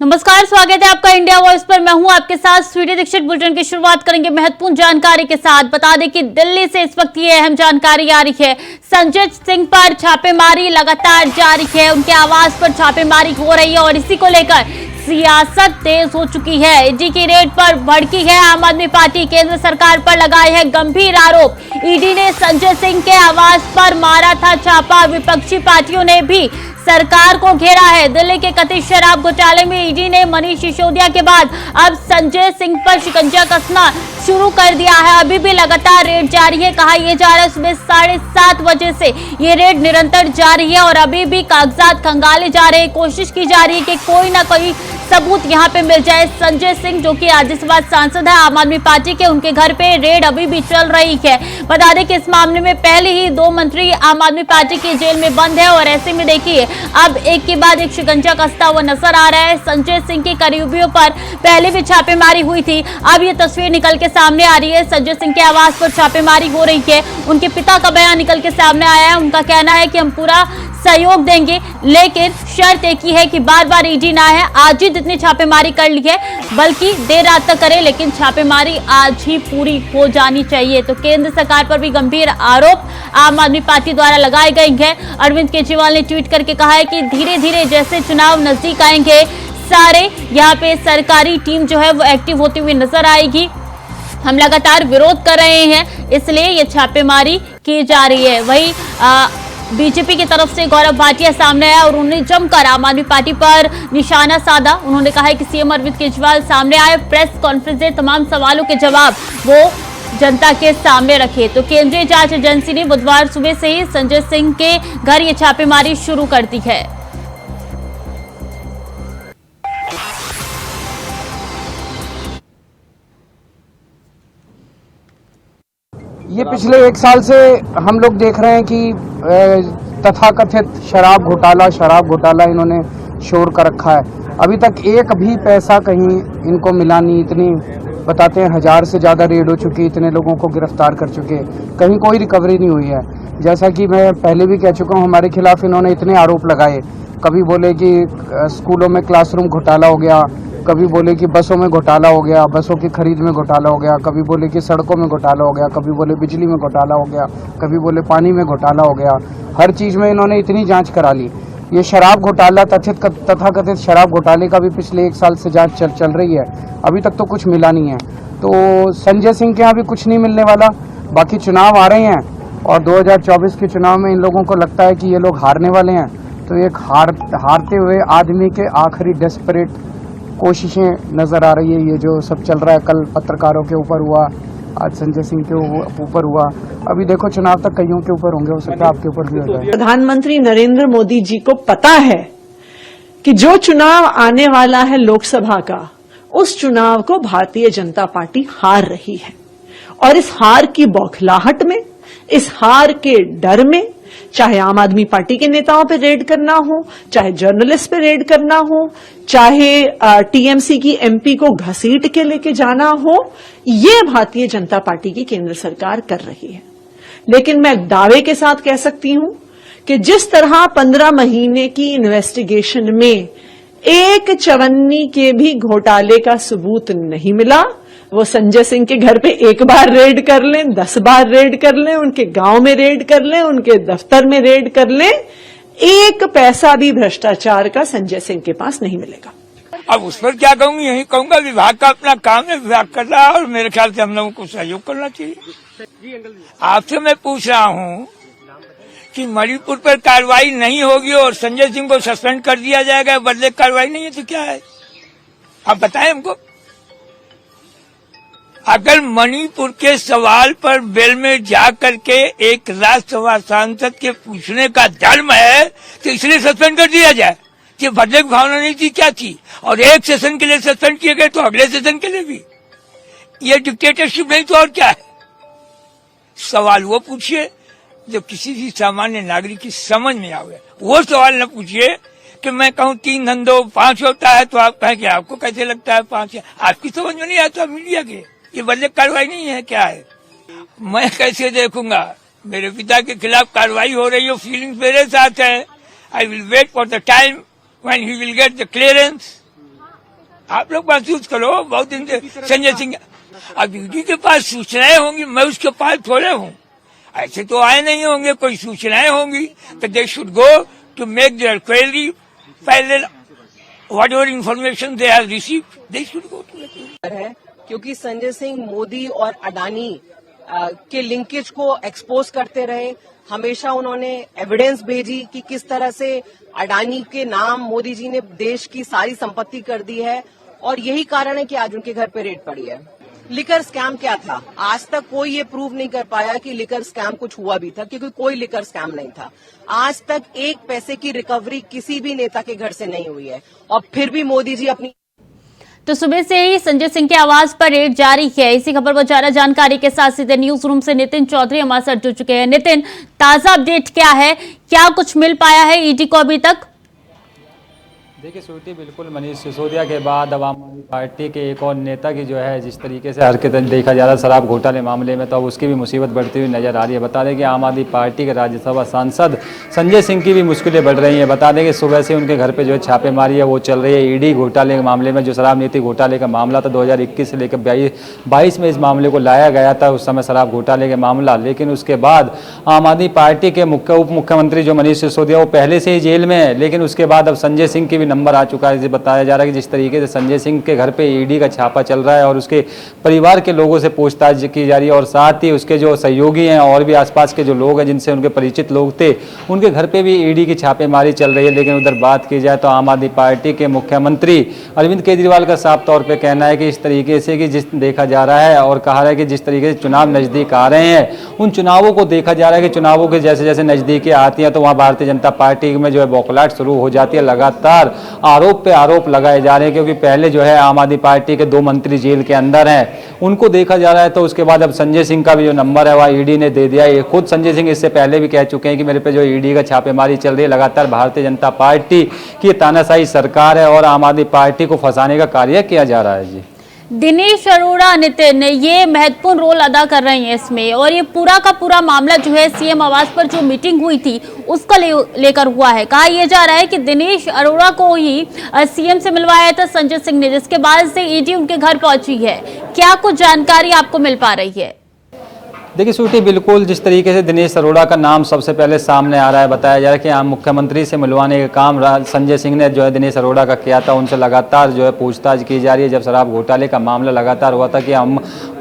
नमस्कार, स्वागत है आपका इंडिया वॉइस पर। मैं हूं आपके साथ स्वीटी दीक्षित। बुलेटिन की शुरुआत करेंगे महत्वपूर्ण जानकारी के साथ। बता दें कि दिल्ली से इस वक्त ये अहम जानकारी आ रही है। संजय सिंह पर छापेमारी लगातार जारी है, उनके आवास पर छापेमारी हो रही है और इसी को लेकर सियासत तेज हो चुकी है। ईडी की रेड पर भड़की है आम आदमी पार्टी, केंद्र सरकार पर लगाए है गंभीर आरोप। ईडी ने संजय सिंह के आवास पर मारा था छापा, विपक्षी पार्टियों ने भी सरकार को घेरा है। दिल्ली के कथित शराब घोटाले में ईडी ने मनीष सिसोदिया के बाद अब संजय सिंह पर शिकंजा कसना शुरू कर दिया है। अभी भी लगातार रेड जारी है। कहा यह जा रहा है सुबह 7:30 बजे से ये रेड निरंतर जारी है और अभी भी कागजात खंगाले जा रहे हैं। कोशिश की जा रही है कि कोई ना कोई सबूत यहाँ पे मिल जाए। संजय सिंह जो कि राज्यसभा सांसद है आम आदमी पार्टी के, उनके घर पे रेड अभी भी चल रही है। बता दें कि इस मामले में पहले ही 2 मंत्री आम आदमी पार्टी की जेल में बंद है और ऐसे में देखिए अब एक के बाद एक शिकंजा कसता हुआ नजर आ रहा है। संजय सिंह के करीबियों पर पहले भी छापेमारी हुई थी। अब ये तस्वीर निकल के सामने आ रही है। संजय सिंह के आवास पर छापेमारी हो रही है। उनके पिता का बयान निकल के सामने आया है। उनका कहना है कि हम पूरा सहयोग देंगे, लेकिन शर्त एक ही है कि बार बार ईडी ना है। आज ही जितनी छापेमारी कर ली है, बल्कि देर रात तक करे, लेकिन छापेमारी आज ही पूरी हो जानी चाहिए। तो केंद्र सरकार पर भी गंभीर आरोप आम आदमी पार्टी द्वारा लगाए गए हैं। अरविंद केजरीवाल ने ट्वीट करके कहा है कि धीरे धीरे जैसे चुनाव नजदीक आएंगे, सारे यहाँ पे सरकारी टीम जो है वो एक्टिव होती हुई नजर आएगी। हम लगातार विरोध कर रहे हैं, इसलिए ये छापेमारी की जा रही है। वही बीजेपी की तरफ से गौरव भाटिया सामने आया और उन्होंने जमकर आम आदमी पार्टी पर निशाना साधा। उन्होंने कहा है कि सीएम अरविंद केजरीवाल सामने आए, प्रेस कॉन्फ्रेंस में तमाम सवालों के जवाब वो जनता के सामने रखे। तो केंद्रीय जांच एजेंसी ने बुधवार सुबह से ही संजय सिंह के घर ये छापेमारी शुरू कर दी है। ये पिछले 1 साल से हम लोग देख रहे हैं कि तथाकथित शराब घोटाला इन्होंने शोर कर रखा है। अभी तक एक भी पैसा कहीं इनको मिला नहीं। इतनी बताते हैं 1000 से ज़्यादा रेड हो चुकी, इतने लोगों को गिरफ्तार कर चुके, कहीं कोई रिकवरी नहीं हुई है। जैसा कि मैं पहले भी कह चुका हूँ, हमारे खिलाफ इन्होंने इतने आरोप लगाए। कभी बोले कि स्कूलों में क्लासरूम घोटाला हो गया, कभी बोले कि बसों में घोटाला हो गया, बसों की खरीद में घोटाला हो गया, कभी बोले कि सड़कों में घोटाला हो गया, कभी बोले बिजली में घोटाला हो गया, कभी बोले पानी में घोटाला हो गया। हर चीज़ में इन्होंने इतनी जांच करा ली। ये शराब घोटाला तथाकथित शराब घोटाले का भी पिछले 1 साल से जांच चल रही है। अभी तक तो कुछ मिला नहीं है। तो संजय सिंह के यहाँ भी कुछ नहीं मिलने वाला। बाकी चुनाव आ रहे हैं और 2024 के चुनाव में इन लोगों को लगता है कि ये लोग हारने वाले हैं। तो एक हारते हुए आदमी के आखिरी डेस्परेट कोशिशें नजर आ रही है। ये जो सब चल रहा है, कल पत्रकारों के ऊपर हुआ, आज संजय सिंह के ऊपर हुआ, अभी देखो चुनाव तक कईयों के ऊपर होंगे, हो सकता है आपके ऊपर भी हो जाए। प्रधानमंत्री नरेंद्र मोदी जी को पता है कि जो चुनाव आने वाला है लोकसभा का, उस चुनाव को भारतीय जनता पार्टी हार रही है और इस हार की बौखलाहट में, इस हार के डर में, चाहे आम आदमी पार्टी के नेताओं पे रेड करना हो, चाहे जर्नलिस्ट पे रेड करना हो, चाहे टीएमसी की एमपी को घसीट के लेके जाना हो, ये भारतीय जनता पार्टी की केंद्र सरकार कर रही है। लेकिन मैं दावे के साथ कह सकती हूं कि जिस तरह 15 महीने की इन्वेस्टिगेशन में एक चवन्नी के भी घोटाले का सबूत नहीं मिला, वो संजय सिंह के घर पे एक बार रेड कर लें, 10 बार रेड कर लें, उनके गांव में रेड कर लें, उनके दफ्तर में रेड कर लें, एक पैसा भी भ्रष्टाचार का संजय सिंह के पास नहीं मिलेगा। अब उस पर क्या कहूँगी, यही कहूँगा विभाग का अपना काम है, विभाग कर रहा है और मेरे ख्याल से हम लोगों को सहयोग करना चाहिए। आपसे मैं पूछ रहा हूँ कि मणिपुर पर कार्रवाई नहीं होगी और संजय सिंह को सस्पेंड कर दिया जाएगा, बदले कार्रवाई नहीं है तो क्या है, आप बताएं हमको। अगर मणिपुर के सवाल पर बेल में जा करके एक राज्यसभा सांसद के पूछने का धर्म है तो इसलिए सस्पेंड कर दिया जाए कि बदले की भावना नहीं थी, क्या थी, और एक सेशन के लिए सस्पेंड किए गए तो अगले सेशन के लिए भी। ये डिक्टेटरशिप नहीं तो और क्या है। सवाल वो पूछिए जो किसी भी सामान्य नागरिक की समझ में आवे। वो सवाल न पूछिए कि मैं कहूँ 3 धंधों 5 होता है तो आप कहें कि आपको कैसे लगता है 5 है, आपकी समझ में नहीं आता मीडिया के। ये बदले कार्रवाई नहीं है, क्या है। मैं कैसे देखूंगा, मेरे पिता के खिलाफ कार्रवाई हो रही हो, फीलिंग्स मेरे साथ है। I will wait for the time when he will get the clearance आप लोग महसूस करो, बहुत दिन से संजय सिंह, अब ईडी के पास सूचनाएं होंगी, मैं उसके पास थोड़े हूँ, ऐसे तो आए नहीं होंगे, कोई सूचनाएं होंगी तो they should go to make their query, parallel whatever information they have received they should go to है, क्योंकि संजय सिंह मोदी और अडानी के लिंकेज को एक्सपोज करते रहे। हमेशा उन्होंने एविडेंस भेजी कि किस तरह से अडानी के नाम मोदी जी ने देश की सारी संपत्ति कर दी है, और यही कारण है कि आज उनके घर पे रेड पड़ी है। लिकर स्कैम क्या था, आज तक कोई ये प्रूव नहीं कर पाया कि लिकर स्कैम कुछ हुआ भी था, क्योंकि कोई लिकर स्कैम नहीं था। आज तक एक पैसे की रिकवरी किसी भी नेता के घर से नहीं हुई है, और फिर भी मोदी जी अपनी। तो सुबह से ही संजय सिंह के आवास पर रेड जारी है। इसी खबर पर ज्यादा जानकारी के साथ सीधे न्यूज रूम से नितिन चौधरी हमारे साथ जुड़ चुके हैं। नितिन, ताजा अपडेट क्या है, क्या कुछ मिल पाया है ईडी को अभी तक? देखिए श्रुति, बिल्कुल मनीष सिसोदिया के बाद आवाम आदमी पार्टी के एक और नेता की जो है जिस तरीके से हरकत देखा जा रहा है शराब घोटाले मामले में, तो अब उसकी भी मुसीबत बढ़ती हुई नजर आ रही है। बता दें कि आम आदमी पार्टी के राज्यसभा सांसद संजय सिंह की भी मुश्किलें बढ़ रही हैं। बता दें कि सुबह से उनके घर पर जो है छापेमारी है वो चल रही है। ईडी घोटाले के मामले में, जो शराब नीति घोटाले का मामला था 2021 से लेकर 22 में इस मामले को लाया गया था, उस समय शराब घोटाले का मामला। लेकिन उसके बाद आम आदमी पार्टी के उप मुख्यमंत्री जो मनीष सिसोदिया वो पहले से ही जेल में है, लेकिन उसके बाद अब संजय सिंह की भी नंबर आ चुका है। बताया जा रहा है कि जिस तरीके से संजय सिंह के घर पे ईडी का छापा चल रहा है और उसके परिवार के लोगों से पूछताछ की जा रही है, और साथ ही उसके जो सहयोगी हैं और भी आसपास के जो लोग हैं जिनसे उनके परिचित लोग थे, उनके घर पे भी ईडी की छापेमारी चल रही है। लेकिन उधर बात की जाए तो आम आदमी पार्टी के मुख्यमंत्री अरविंद केजरीवाल का साफ तौर पर कहना है कि इस तरीके से कि जिस देखा जा रहा है और कहा रहा है कि जिस तरीके से चुनाव नजदीक आ रहे हैं, उन चुनावों को देखा जा रहा है कि चुनावों के जैसे जैसे नजदीकी आती हैं तो वहाँ भारतीय जनता पार्टी में जो है बौखलाहट शुरू हो जाती है। लगातार आरोप पे आरोप लगाए जा रहे हैं, क्योंकि पहले जो है आम आदमी पार्टी के 2 मंत्री जेल के अंदर हैं, उनको देखा जा रहा है। तो उसके बाद अब संजय सिंह का भी जो नंबर है वह ईडी ने दे दिया है। खुद संजय सिंह इससे पहले भी कह चुके हैं कि मेरे पे जो ईडी का छापेमारी चल रही है, लगातार भारतीय जनता पार्टी की तानाशाही सरकार है और आम आदमी पार्टी को फंसाने का कार्य किया जा रहा है। जी, दिनेश अरोड़ा, नितिन, ये महत्वपूर्ण रोल अदा कर रही हैं इसमें, और ये पूरा का पूरा मामला जो है सीएम आवास पर जो मीटिंग हुई थी उसको लेकर हुआ है। कहा यह जा रहा है कि दिनेश अरोड़ा को ही सीएम से मिलवाया था संजय सिंह ने, जिसके बाद से ईडी उनके घर पहुंची है। क्या कुछ जानकारी आपको मिल पा रही है? देखिए सूटी, बिल्कुल जिस तरीके से दिनेश अरोड़ा का नाम सबसे पहले सामने आ रहा है, बताया जा रहा है कि मुख्यमंत्री से मिलवाने का काम संजय सिंह ने जो है दिनेश अरोड़ा का किया था। उनसे लगातार जो है पूछताछ की जा रही है। जब शराब घोटाले का मामला लगातार हुआ था कि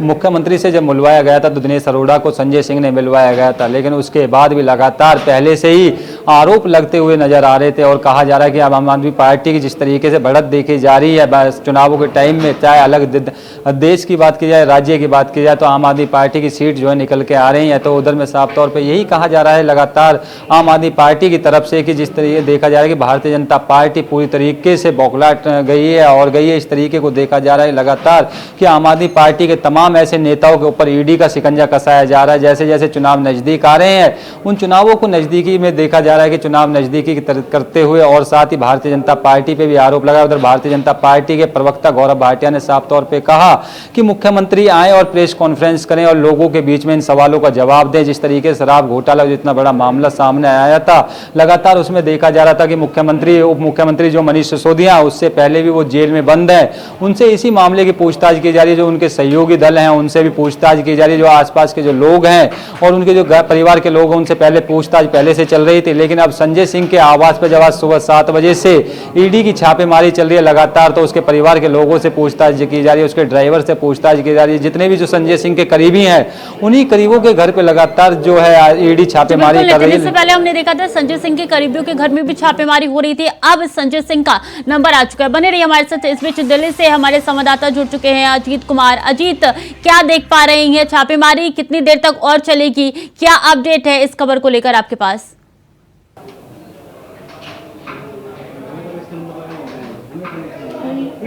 मुख्यमंत्री से जब मिलवाया गया था तो दिनेश अरोड़ा को संजय सिंह ने मिलवाया गया था, लेकिन उसके बाद भी लगातार पहले से ही आरोप लगते हुए नजर आ रहे थे। और कहा जा रहा है कि अब आम आदमी पार्टी की जिस तरीके से बढ़त देखी जा रही है चुनावों के टाइम में, चाहे अलग देश की बात की जाए, राज्य की बात की जाए, तो आम आदमी पार्टी की सीट जो है निकल के आ रही है। तो उधर में साफ तौर पे यही कहा जा रहा है लगातार आम आदमी पार्टी की तरफ से कि जिस तरीके देखा जा रहा है कि भारतीय जनता पार्टी पूरी तरीके से बौखलाहट गई है और गई है। इस तरीके को देखा जा रहा है लगातार कि आम आदमी पार्टी के तमाम ऐसे नेताओं के ऊपर ईडी का शिकंजा कसाया जा रहा है। जैसे जैसे चुनाव नजदीक आ रहे हैं, उन चुनावों को नजदीकी में देखा जा रहा है कि चुनाव नजदीकी करते हुए और साथ ही भारतीय जनता पार्टी पे भी आरोप लगा। उधर भारतीय जनता पार्टी के प्रवक्ता गौरव भाटिया ने साफ तौर पे कहा कि मुख्यमंत्री आए और प्रेस कॉन्फ्रेंस करें और लोगों के बीच में इन सवालों का जवाब दें। जिस तरीके से शराब घोटाला जितना बड़ा मामला सामने आया था, लगातार उसमें देखा जा रहा था कि मुख्यमंत्री उप मुख्यमंत्री जो मनीष सिसोदिया, उससे पहले भी वो जेल में बंद है, उनसे इसी मामले की पूछताछ की जा रही है। जो उनके सहयोगी दल हैं उनसे भी पूछताछ की जा रही है। जो आसपास के जो लोग हैं और उनके जो परिवार के लोग हैं उनसे पहले पूछताछ पहले से चल रही थी। लेकिन अब संजय सिंह के आवास पर जब आज सुबह 7 बजे से ईडी की छापेमारी चल रही है लगातार, तो उसके परिवार के लोगों से पूछताछ की जा रही है, उसके ड्राइवर से पूछताछ की जा रही है। जितने भी जो संजय सिंह के करीबी हैं उन्हीं करीबों के घर पे लगातार जो है ईडी छापेमारी कर रही है। इससे पहले हमने देखा था संजय सिंह के करीबियों के घर में भी छापेमारी हो रही थी। अब संजय सिंह का नंबर आ चुका है। बने रहिए हमारे साथ। इस बीच दिल्ली से हमारे संवाददाता जुड़ चुके हैं, अजीत कुमार। अजीत, क्या देख पा रहे हैं? छापेमारी कितनी देर तक और चलेगी? क्या अपडेट है इस खबर को लेकर आपके पास?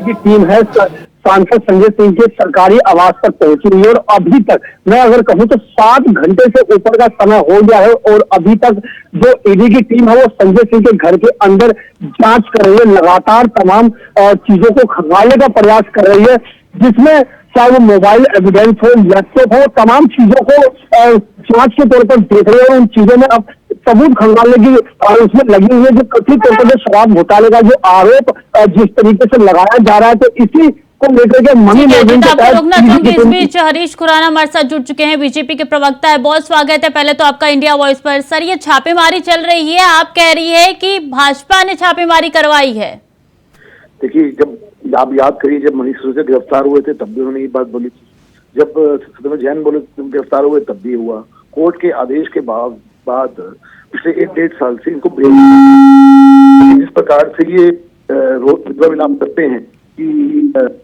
की टीम है सांसद संजय सिंह के सरकारी आवास पर पहुंची हुई है और अभी तक मैं अगर कहूं तो 7 घंटे से ऊपर का समय हो गया है और अभी तक जो ईडी की टीम है वो संजय सिंह के घर के अंदर जांच कर रही है, लगातार तमाम चीजों को खंगालने का प्रयास कर रही है, जिसमें चाहे वो मोबाइल एविडेंस हो, लैपटॉप हो, तमाम चीजों को जांच के तौर पर देख रहे हैं। उन चीजों में अब सबूत खंगालने की उसमें लगी हुई है। जो कथित तौर पर शराब घोटाले का जो आरोप जिस तरीके से लगाया जा रहा है, तो इसी को लेकर के मनी लॉन्ड्रिंग के आपको रोकना चाहूंगी। इस तहत बीच हरीश खुराना हमारे साथ जुड़ चुके हैं, बीजेपी के प्रवक्ता है। बहुत स्वागत है पहले तो आपका इंडिया वॉइस पर। सर, ये छापेमारी चल रही है, आप कह रही है कि भाजपा ने छापेमारी करवाई है। देखिए, जब आप याद करिए, जब मनीष सिसोदिया गिरफ्तार हुए थे तब भी उन्होंने ये बात बोली थी। जब सदन जैन बोले गिरफ्तार हुए तब भी हुआ। कोर्ट के आदेश के बाद पिछले 1-1.5 साल से इनको जिस प्रकार से ये विधवा विलाप करते हैं कि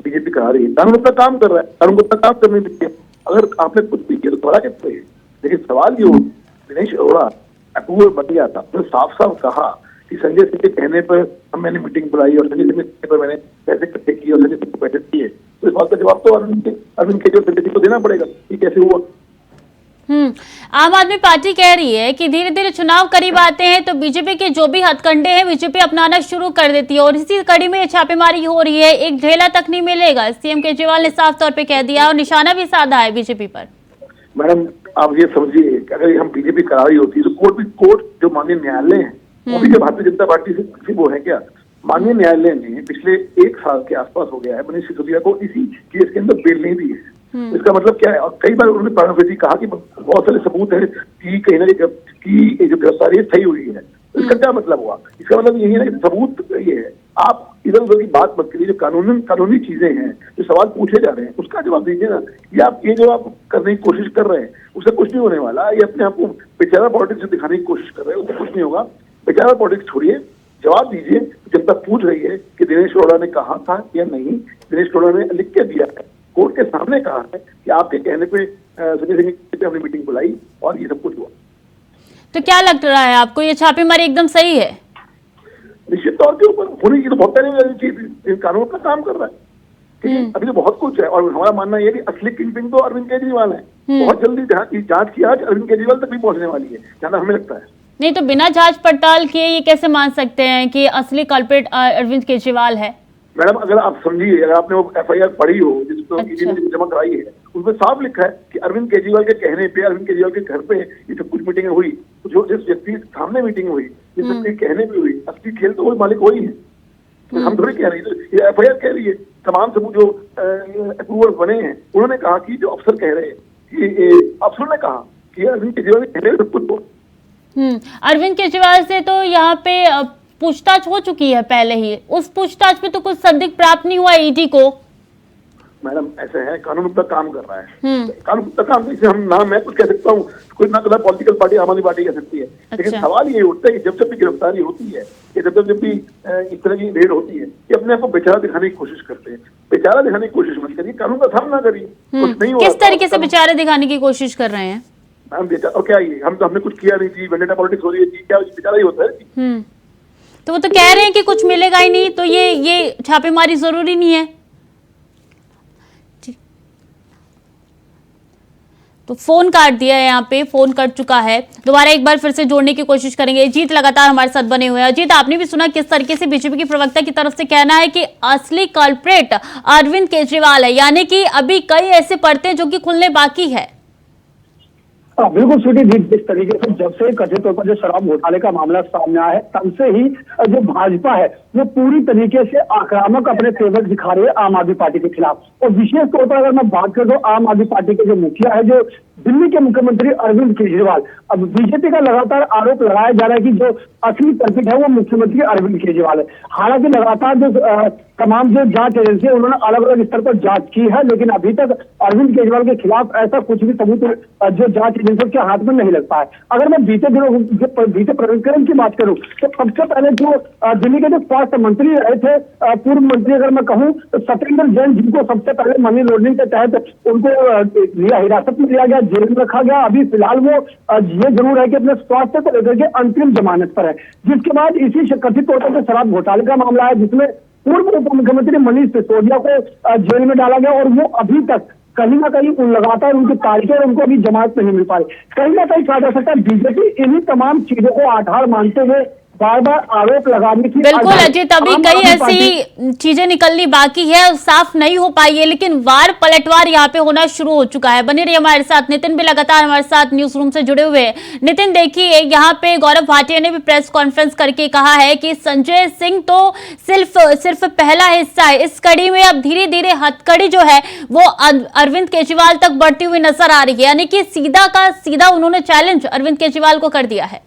बीजेपी करा रही है, कानून अपना काम कर रहा है, कानून को अपना काम करने दीजिए। अगर आपने कुछ भी किया तो थोड़ा कहते हैं। लेकिन सवाल ये हो, दिनेश अरोड़ा अप्रूवल बन गया था, तो साफ साफ कहा कि संजय सिंह के कहने पर मैंने मीटिंग बुलाई और संजय सिंह के कहने पर मैंने पैसे इकट्ठे किए और संजय सिंह को पैसे दिए। तो इस बात का जवाब तो अरविंद केजरीवाल संजय सिंह को देना पड़ेगा कि कैसे हुआ। आम आदमी पार्टी कह रही है कि धीरे धीरे चुनाव करीब आते हैं तो बीजेपी के जो भी हथकंडे हैं बीजेपी अपनाना शुरू कर देती है, और इसी कड़ी में ये छापेमारी हो रही है। एक ढेला तक नहीं मिलेगा, सीएम केजरीवाल ने साफ तौर पे कह दिया और निशाना भी साधा है बीजेपी पर। मैडम, आप ये समझिए कि अगर हम बीजेपी करा रही होती तो कोर्ट जो माननीय न्यायालय है वो भी भारतीय जनता पार्टी से वो है क्या? माननीय न्यायालय ने पिछले 1 साल के आसपास हो गया है मनीष सिसोदिया को इसी केस के अंदर बेल नहीं दी है। इसका मतलब क्या है? और कई बार उन्होंने प्राणवृत्ति कहा कि बहुत सारे सबूत है कि कहीं ना कहीं की जो गिरफ्तारी सही हुई है। तो इसका क्या मतलब हुआ? इसका मतलब यही है ना कि सबूत ये है। आप इधर उधर की बात मत करिए। जो कानूनी चीजें हैं, जो सवाल पूछे जा रहे हैं उसका जवाब दीजिए ना। ये आप जो आप करने की कोशिश कर रहे हैं उससे कुछ नहीं होने वाला। ये अपने आप को बेचारा पॉलिटिक्स दिखाने की कोशिश कर रहे हैं, उससे कुछ नहीं होगा। बेचारा पॉलिटिक्स छोड़िए, जवाब दीजिए। जनता पूछ रही है कि दिनेश अरोड़ा ने कहा था या नहीं। दिनेश अरोड़ा ने लिख के दिया है, कोर्ट के सामने कहा है कि आपके कहने पे संजय सिंह ने अपनी मीटिंग बुलाई और ये सब कुछ हुआ। तो क्या लग रहा है आपको, ये छापेमारी एकदम सही है? निश्चित तौर के ऊपर होने की तो बहुत सारी चीज, कानून का काम कर रहा है। ठीक है, अभी तो बहुत कुछ है। और हमारा मानना यह कि असली किंग पिन तो अरविंद केजरीवाल है। बहुत जल्दी जांच की आज अरविंद केजरीवाल तक भी पहुंचने वाली है, जहां हमें लगता है। नहीं तो बिना जांच पड़ताल किए ये कैसे मान सकते हैं कि असली कल्प्रिट अरविंद केजरीवाल है? मैडम, अगर आप समझिए, अगर आपने वो FIR पढ़ी हो जिसको ईडी ने जमा कराई है, उसमें साफ लिखा है कि अरविंद केजरीवाल के कहने पे, अरविंद केजरीवाल के घर पे ये सब कुछ मीटिंग हुई। तो जो जिस व्यक्ति सामने मीटिंग हुई, जिस व्यक्ति के कहने पे हुई, असली खेल तो वही मालिक वही है। तो हम थोड़ी कह रही है, ये FIR कह रही है। तमाम सबूत जो अप्रूवल बने हैं उन्होंने कहा कि जो अफसर कह रहे हैं कि अफसर ने कहा कि अरविंद केजरीवाल के कहने सब कुछ। अरविंद केजरीवाल से तो यहाँ पे पूछताछ हो चुकी है पहले ही, उस पूछताछ में तो कुछ संदिग्ध प्राप्त नहीं हुआ ईडी को। मैडम, ऐसा है, कानून अपना काम कर रहा है। कानून अपना काम, जैसे हम ना मैं कुछ कह सकता हूँ, कोई ना कदा पॉलिटिकल पार्टी आम आदमी पार्टी कह सकती है। लेकिन सवाल ये उठता है कि जब भी गिरफ्तारी होती है, जब भी इस तरह की रेड होती है, ये अपने आप को बेचारा दिखाने की कोशिश करते हैं। बेचारा दिखाने की कोशिश मत करिए, कानून का सामना करिए। कुछ नहीं होगा। किस तरीके से बेचारे दिखाने की कोशिश कर रहे हैं? मैम, और क्या ये हमने कुछ किया नहीं थी, वेंडेटा पॉलिटिक्स हो रही है, क्या बेचारा ही होता है? तो वो तो कह रहे हैं कि कुछ मिलेगा ही नहीं, तो ये छापेमारी जरूरी नहीं है। तो फोन काट दिया है, यहाँ पे फोन कट चुका है। दोबारा एक बार फिर से जोड़ने की कोशिश करेंगे। अजीत लगातार हमारे साथ बने हुए हैं। अजीत, आपने भी सुना किस तरीके से बीजेपी की प्रवक्ता की तरफ से कहना है कि असली कल्प्रिट अरविंद केजरीवाल है, यानी कि अभी कई ऐसे परतें जो कि खुलने बाकी है। बिल्कुल स्वीटी जी, जिस तरीके से जब से कथित तौर पर जो शराब घोटाले का मामला सामने आया है तब से ही जो भाजपा है वो पूरी तरीके से आक्रामक अपने तेवर दिखा रही है आम आदमी पार्टी के खिलाफ। और विशेष तौर पर अगर मैं बात करूं तो आम आदमी पार्टी के जो मुखिया है, जो दिल्ली के मुख्यमंत्री अरविंद केजरीवाल, अब बीजेपी का लगातार आरोप लगाया जा रहा है कि जो असली कल्प्रिट है वो मुख्यमंत्री अरविंद केजरीवाल है। हालांकि लगातार जो तमाम जो जांच एजेंसी उन्होंने अलग अलग स्तर पर जांच की है, लेकिन अभी तक अरविंद केजरीवाल के खिलाफ ऐसा कुछ भी सबूत जो जांच एजेंसियों के हाथ में नहीं लग पाया। अगर मैं बीते प्रकरण की बात करूं तो सबसे पहले जो दिल्ली के जो स्वास्थ्य मंत्री रहे थे, पूर्व मंत्री अगर मैं कहूं तो सत्येंद्र जैन, जिनको सबसे पहले मनी लॉन्ड्रिंग के तहत उनको हिरासत में लिया गया, जेल में रखा गया। अभी फिलहाल वो ये जरूर है कि अपने स्वास्थ्य को लेकर के अंतरिम जमानत पर है। जिसके बाद इसी कथित तौर पर शराब घोटाले का मामला है जिसमें पूर्व उप मुख्यमंत्री मनीष सिसोदिया को जेल में डाला गया और वो अभी तक कहीं ना कहीं लगातार उनकी तारीखें और उनको अभी जमानत नहीं मिल पाई। कहीं ना कहीं कहा जा सकता है बीजेपी इन्हीं तमाम चीजों को आधार मानते हुए बार बार आरोप लगाने की बिल्कुल अजीत, अभी आम कई आदमी ऐसी चीजें निकलनी बाकी है, साफ नहीं हो पाई है, लेकिन वार पलटवार यहाँ पे होना शुरू हो चुका है। बने रहिए हमारे साथ, नितिन भी लगातार हमारे साथ न्यूज रूम से जुड़े हुए हैं। नितिन देखिए, यहाँ पे गौरव भाटिया ने भी प्रेस कॉन्फ्रेंस करके कहा है कि संजय सिंह तो सिर्फ पहला हिस्सा है, इस कड़ी में अब धीरे धीरे हथकड़ी जो है वो अरविंद केजरीवाल तक बढ़ती हुई नजर आ रही है। यानी कि सीधा का सीधा उन्होंने चैलेंज अरविंद केजरीवाल को कर दिया है।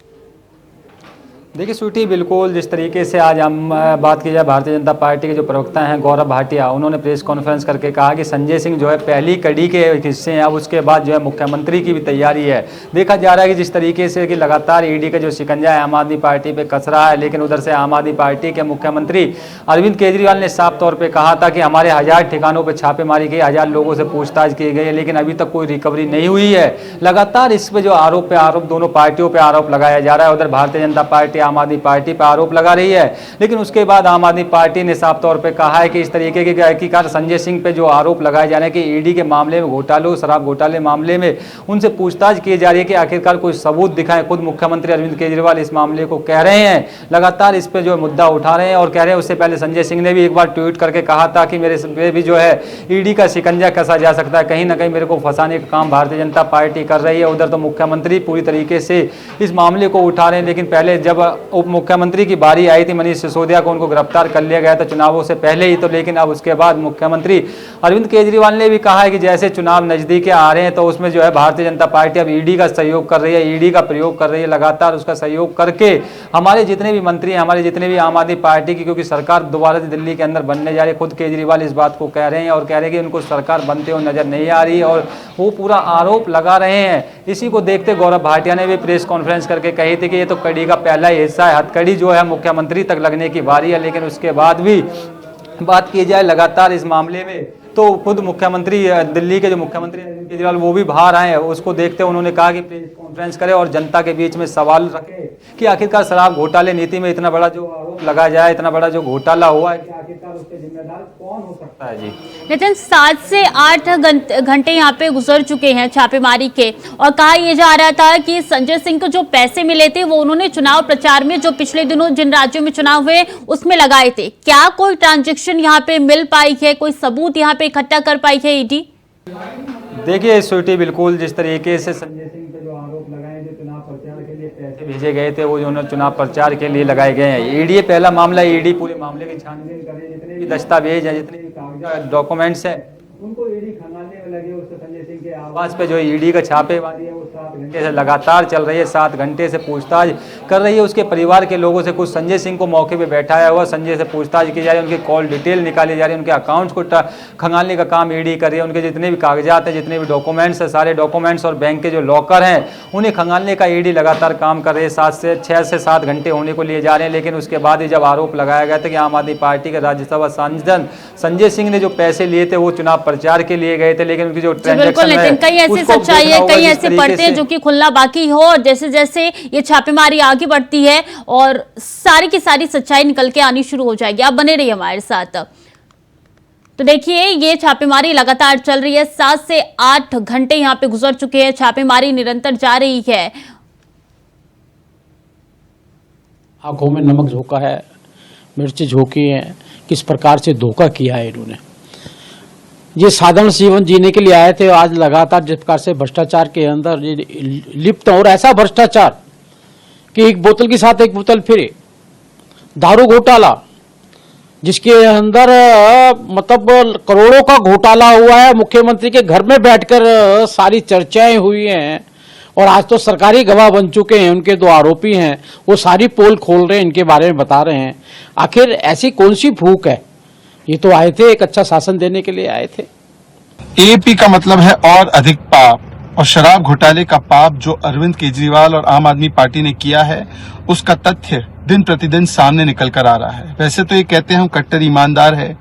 देखिए स्वीटी, बिल्कुल जिस तरीके से आज हम बात की जाए, भारतीय जनता पार्टी के जो प्रवक्ता हैं गौरव भाटिया, उन्होंने प्रेस कॉन्फ्रेंस करके कहा कि संजय सिंह जो है पहली कड़ी के हिस्से हैं, अब उसके बाद जो है मुख्यमंत्री की भी तैयारी है। देखा जा रहा है कि जिस तरीके से कि लगातार ईडी का जो शिकंजा है आम आदमी पार्टी पे कस रहा है, लेकिन उधर से आम आदमी पार्टी के मुख्यमंत्री अरविंद केजरीवाल ने साफ तौर पर कहा था कि हमारे 1000 ठिकानों पर छापेमारी की, 1000 लोगों से पूछताछ की गई है, लेकिन अभी तक कोई रिकवरी नहीं हुई है। लगातार इस पे जो आरोप दोनों पार्टियों पर आरोप लगाया जा रहा है। उधर भारतीय जनता पार्टी आम आदमी पार्टी पर आरोप लगा रही है, लेकिन उसके बाद आम आदमी पार्टी ने साफ तौर पे कहा है कि इस तरीके की हकीकत संजय सिंह पे जो आरोप लगाए जा रहे हैं कि ईडी के मामले में घोटालों, शराब घोटाले मामले में उनसे पूछताछ की जा रही है कि आखिरकार कोई सबूत दिखाएं। खुद मुख्यमंत्री अरविंद केजरीवाल इस मामले को कह रहे हैं, लगातार इस पे जो मुद्दा उठा रहे हैं और कह रहे हैं। उससे पहले संजय सिंह ने भी एक बार ट्वीट करके कहा था कि मेरे पे भी जो है ईडी का शिकंजा कसा जा सकता है, कहीं ना कहीं मेरे को फंसाने का काम भारतीय जनता पार्टी कर रही है। उधर तो मुख्यमंत्री पूरी तरीके से इस मामले को उठा रहे हैं, लेकिन पहले जब उप मुख्यमंत्री की बारी आई थी मनीष सिसोदिया को, उनको गिरफ्तार कर लिया गया था चुनावों से पहले ही, तो लेकिन अब उसके बाद मुख्यमंत्री अरविंद केजरीवाल ने भी कहा है कि जैसे चुनाव नजदीक आ रहे हैं तो उसमें जो है भारतीय जनता पार्टी अब ईडी का सहयोग कर रही है, ईडी का प्रयोग कर रही है, लगातार उसका सहयोग करके हमारे जितने भी मंत्री हैं, हमारे जितने भी आम आदमी पार्टी की, क्योंकि सरकार दोबारा से दिल्ली के अंदर बनने जा रही है, खुद केजरीवाल इस बात को कह रहे हैं और कह रहे हैं कि उनको सरकार बनते हुए नजर नहीं आ रही और वो पूरा आरोप लगा रहे हैं। इसी को देखते गौरव भाटिया ने भी प्रेस कॉन्फ्रेंस करके कही थी कि ये तो कड़ी का पहला हिस्सा है, हथकड़ी जो है मुख्यमंत्री तक लगने की बारी है। लेकिन उसके बाद भी बात की जाए लगातार इस मामले में, तो खुद मुख्यमंत्री दिल्ली के जो मुख्यमंत्री केजरीवाल वो भी बाहर आए, उसको देखते उन्होंने कहा कि प्रेस कॉन्फ्रेंस करें और जनता के बीच में सवाल रखें कि आखिरकार शराब घोटाले नीति में इतना बड़ा जो आरोप लगाया जाए, इतना बड़ा जो घोटाला हुआ है, कि आखिरकार उसके जिम्मेदार कौन हो सकता है। जी नितिन, 7 से 8 घंटे यहाँ पे गुजर चुके हैं छापेमारी के, और कहा यह जा रहा था कि संजय सिंह को जो पैसे मिले थे वो उन्होंने चुनाव प्रचार में, जो पिछले दिनों जिन राज्यों में चुनाव हुए उसमें लगाए थे। क्या कोई ट्रांजैक्शन यहाँ पे मिल पाई है, कोई सबूत यहाँ पे इकट्ठा कर पाई है ईडी? देखिए स्वीटी, बिल्कुल जिस तरीके से संजय सिंह पे जो आरोप लगाए, जो चुनाव प्रचार के लिए पैसे भेजे गए थे वो जो चुनाव प्रचार के लिए लगाए गए हैं। ईडी पहला मामला, ईडी पूरे मामले की छानबीन करे, जितने भी दस्तावेज हैं, जितने भी कागजात डॉक्यूमेंट्स हैं उनको ईडी खंगालने में लगे। उससे संजय सिंह के आवास पे जो ईडी का छापेमारी है वो 7 घंटे से लगातार चल रही है, 7 घंटे से पूछताछ कर रही है। उसके परिवार के लोगों से, कुछ संजय सिंह को मौके पे बैठाया हुआ, संजय से पूछताछ की जा रही है, उनकी कॉल डिटेल निकाली जा रही है, उनके अकाउंट्स को खंगालने का काम ईडी कर रही है। उनके जितने भी कागजात हैं, जितने भी डॉक्यूमेंट्स हैं, सारे डॉक्यूमेंट्स और बैंक के जो लॉकर हैं उन्हें खंगालने का ईडी लगातार काम कर रही है। 6 से 7 घंटे होने को लिए जा रहे हैं। लेकिन उसके बाद ही जब आरोप लगाया गया था कि आम आदमी पार्टी के राज्यसभा सांसद संजय सिंह ने जो पैसे लिए थे वो चुनाव प्रचार के लिए गए थे, लेकिन उनकी जो बिल्कुल नितिन, कई ऐसी सच्चाई है, कई ऐसे पर्दे हैं जो कि खुलना बाकी हो, और जैसे जैसे ये छापेमारी आगे बढ़ती है और सारी की सारी सच्चाई निकल के आनी शुरू हो जाएगी। आप बने रहिए हमारे साथ। तो देखिए, ये छापेमारी लगातार चल रही है, 7 से 8 घंटे यहाँ पे गुजर चुके हैं, छापेमारी निरंतर जा रही है। आंखों में नमक झोंका है, मिर्च झोंकी है, किस प्रकार से धोखा किया है इन्होंने। ये साधारण जीवन जीने के लिए आए थे, आज लगातार जिस प्रकार से भ्रष्टाचार के अंदर लिप्त, और ऐसा भ्रष्टाचार कि एक बोतल के साथ एक बोतल फिरे। दारू घोटाला जिसके अंदर मतलब करोड़ों का घोटाला हुआ है, मुख्यमंत्री के घर में बैठकर सारी चर्चाएं हुई हैं, और आज तो सरकारी गवाह बन चुके हैं। उनके 2 आरोपी हैं, वो सारी पोल खोल रहे हैं, इनके बारे में बता रहे हैं। आखिर ऐसी कौन सी भूख है? ये तो आए थे एक अच्छा शासन देने के लिए आए थे। एपी का मतलब है और अधिक पाप, और शराब घोटाले का पाप जो अरविंद केजरीवाल और आम आदमी पार्टी ने किया है उसका तथ्य दिन प्रतिदिन सामने निकल कर आ रहा है। वैसे तो ये कहते हैं हम कट्टर ईमानदार है,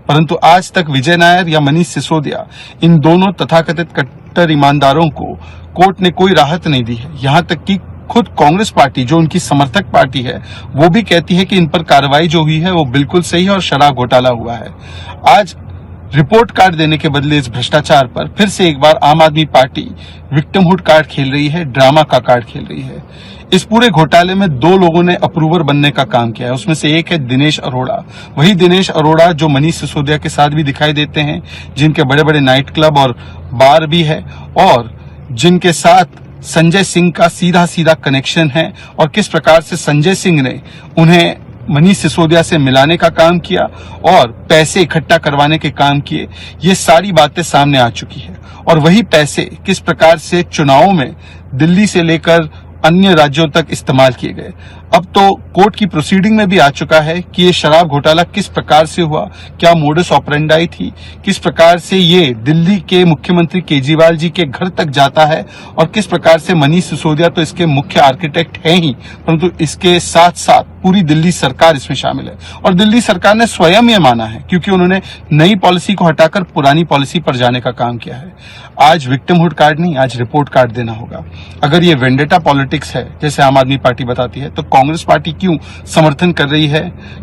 परंतु आज तक विजय नायर या मनीष सिसोदिया, इन दोनों तथाकथित कट्टर ईमानदारों को कोर्ट ने कोई राहत नहीं दी है। यहाँ तक कि खुद कांग्रेस पार्टी जो उनकी समर्थक पार्टी है वो भी कहती है कि इन पर कार्रवाई जो हुई है वो बिल्कुल सही है और शराब घोटाला हुआ है। आज रिपोर्ट कार्ड देने के बदले इस भ्रष्टाचार पर फिर से एक बार आम आदमी पार्टी विक्टिमहुड कार्ड खेल रही है, ड्रामा का कार्ड खेल रही है। इस पूरे घोटाले में 2 लोगों ने अप्रूवर बनने का काम किया है। उसमें से एक है दिनेश अरोड़ा, वही दिनेश अरोड़ा जो मनीष सिसोदिया के साथ भी दिखाई देते हैं, जिनके बड़े बड़े नाइट क्लब और बार भी है, और जिनके साथ संजय सिंह का सीधा सीधा कनेक्शन है, और किस प्रकार से संजय सिंह ने उन्हें मनीष सिसोदिया से मिलाने का काम किया और पैसे इकट्ठा करवाने के काम किए। ये सारी बातें सामने आ चुकी है, और वही पैसे किस प्रकार से चुनावों में दिल्ली से लेकर अन्य राज्यों तक इस्तेमाल किए गए। अब तो कोर्ट की प्रोसीडिंग में भी आ चुका है कि ये शराब घोटाला किस प्रकार से हुआ, क्या मोडस ऑपरेंडाई थी, किस प्रकार से ये दिल्ली के मुख्यमंत्री केजरीवाल जी के घर तक जाता है, और किस प्रकार से मनीष सिसोदिया तो इसके मुख्य आर्किटेक्ट हैं ही, परंतु इसके साथ साथ पूरी दिल्ली सरकार इसमें शामिल है। और दिल्ली सरकार ने स्वयं ये माना है, क्योंकि उन्होंने नई पॉलिसी को हटाकर पुरानी पॉलिसी पर जाने का काम किया है। आज विक्टिमहुड कार्ड नहीं, आज रिपोर्ट कार्ड देना होगा। अगर ये वेंडेटा पॉलिटिक्स है जैसे आम आदमी पार्टी बताती है, तो कांग्रेस पार्टी क्यों समर्थन कर रही है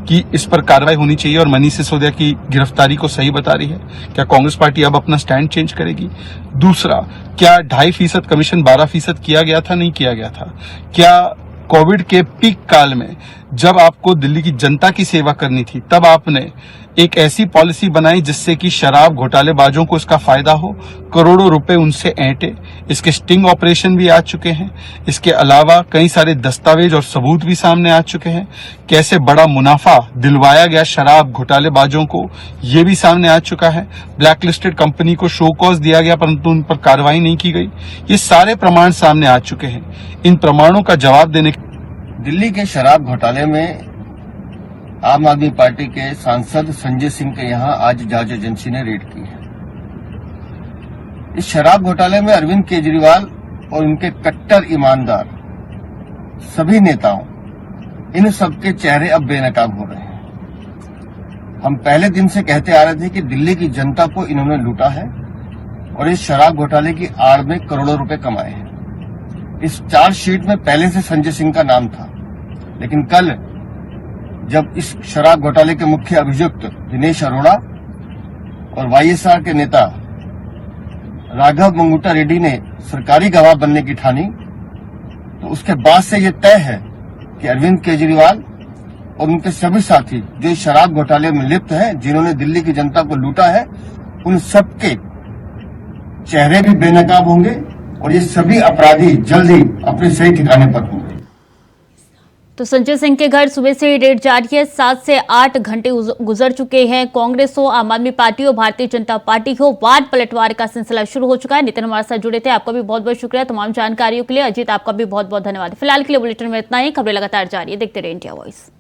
कि इस पर कार्रवाई होनी चाहिए और मनीष सिसोदिया की गिरफ्तारी को सही बता रही है? क्या कांग्रेस पार्टी अब अपना स्टैंड चेंज करेगी? दूसरा, क्या 2.5% कमीशन 12% किया गया था? नहीं किया गया था। क्या कोविड के पीक काल में जब आपको दिल्ली की जनता की सेवा करनी थी, तब आपने एक ऐसी पॉलिसी बनाई जिससे कि शराब घोटालेबाजों को इसका फायदा हो, करोड़ों रुपए उनसे ऐंटे? इसके स्टिंग ऑपरेशन भी आ चुके हैं। इसके अलावा कई सारे दस्तावेज और सबूत भी सामने आ चुके हैं। कैसे बड़ा मुनाफा दिलवाया गया शराब घोटालेबाजों को, ये भी सामने आ चुका है। ब्लैकलिस्टेड कंपनी को शो कॉज दिया गया, परंतु उन पर कार्रवाई नहीं की गई। ये सारे प्रमाण सामने आ चुके हैं। इन प्रमाणों का जवाब देने दिल्ली के शराब घोटाले में आम आदमी पार्टी के सांसद संजय सिंह के यहां आज जांच एजेंसी ने रेड की है। इस शराब घोटाले में अरविंद केजरीवाल और उनके कट्टर ईमानदार सभी नेताओं, इन सबके चेहरे अब बेनकाब हो रहे हैं। हम पहले दिन से कहते आ रहे थे कि दिल्ली की जनता को इन्होंने लूटा है और इस शराब घोटाले की आड़ में करोड़ों रुपए कमाए हैं। इस चार्जशीट में पहले से संजय सिंह का नाम था, लेकिन कल जब इस शराब घोटाले के मुख्य अभियुक्त दिनेश अरोड़ा और वाईएसआर के नेता राघव मंगूटा रेड्डी ने सरकारी गवाह बनने की ठानी, तो उसके बाद से ये तय है कि अरविंद केजरीवाल और उनके सभी साथी जो इस शराब घोटाले में लिप्त हैं, जिन्होंने दिल्ली की जनता को लूटा है, उन सबके चेहरे भी बेनकाब होंगे और ये सभी अपराधी जल्दी अपने सही ठिकाने पर होंगे। तो संजय सिंह के घर सुबह से रेड जारी है। 7 से 8 घंटे गुजर चुके हैं। कांग्रेस हो, आम आदमी पार्टी हो, भारतीय जनता पार्टी हो, वार्ड पलटवार का सिलसिला शुरू हो चुका है। नितिन हमारे साथ जुड़े थे, आपका भी बहुत बहुत शुक्रिया तमाम जानकारियों के लिए। अजीत, आपका भी बहुत बहुत धन्यवाद। फिलहाल के लिए बुलेटिन में इतना ही। खबरें लगातार जारी है, देखते रहिए इंडिया वॉइस।